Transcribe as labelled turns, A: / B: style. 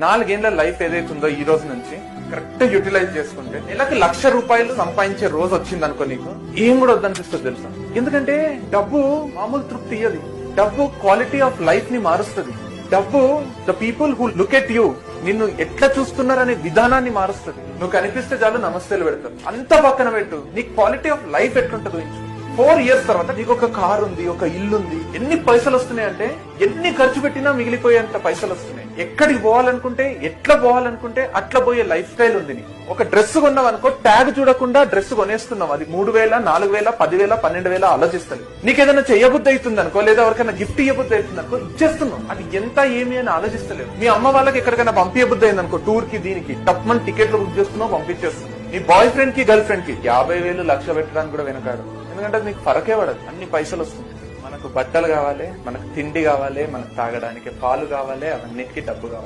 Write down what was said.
A: 4 ఏళ్ల లైఫ్ ఏదైతుందో ఈ రోజు నుంచి కరెక్ట్ యూటిలైజ్ చేసుకుంటే నెలకి ₹1,00,000 సంపాదించే రోజు వచ్చింది అనుకో, నీకు ఏం కూడా వద్దనిపిస్తుంది తెలుసా? ఎందుకంటే డబ్బు మామూలు తృప్తి ఇయ్యది. డబ్బు క్వాలిటీ ఆఫ్ లైఫ్ ని మారుస్తుంది. డబ్బు the people who look at you, నిన్ను ఎట్లా చూస్తున్నారనే విధానాన్ని మారుస్తుంది. నువ్వు కనిపిస్తే చాలు నమస్తేలు పెడతారు. అంత పక్కన పెట్టు, నీ క్వాలిటీ ఆఫ్ లైఫ్ ఎట్లుంటుందో ఇంచు. 4 years తర్వాత నీకు ఒక కార్ ఉంది, ఒక ఇల్లు ఉంది. ఎన్ని పైసలు వస్తున్నాయి అంటే ఎన్ని ఖర్చు పెట్టినా మిగిలిపోయేంత పైసలు వస్తున్నాయి. ఎక్కడికి పోవాలనుకుంటే, ఎట్లా పోవాలనుకుంటే అట్లా పోయే లైఫ్ స్టైల్ ఉంది నీకు. ఒక డ్రెస్ కొన్నావు అనుకో, ట్యాగ్ చూడకుండా డ్రెస్ కొనేస్తున్నావు. అది 3,000, 4,000, 10,000, 12,000 ఆలోచిస్తుంది. నీకు ఏదైనా చెయ్యబుద్ధి అవుతుంది అనుకో, లేదా ఎవరికైనా గిఫ్ట్ ఇయ్యబుద్ధి అవుతుంది అనుకో, ఇచ్చేస్తున్నావు. అది ఎంత ఏమి అని ఆలోచిస్తలేవు. మీ అమ్మ వాళ్ళకి ఎక్కడికైనా పంపించబుద్ధి అయింది అనుకో, టూర్ కి దీనికి టప్మన్ టికెట్లు బుక్ చేస్తున్నావు, పంపించేస్తున్నావు. నీ బాయ్ ఫ్రెండ్ కి, గర్ల్ ఫ్రెండ్ కి 50,000, 1,00,000 పెట్టడానికి కూడా వెనకాడు. ఎందుకంటే అది నీకు ఫరకే పడదు. అన్ని పైసలు వస్తుంది. మనకు బట్టలు కావాలి, మనకు తిండి కావాలి, మనకు తాగడానికి పాలు కావాలి, అవన్నిటికీ డబ్బు కావాలి.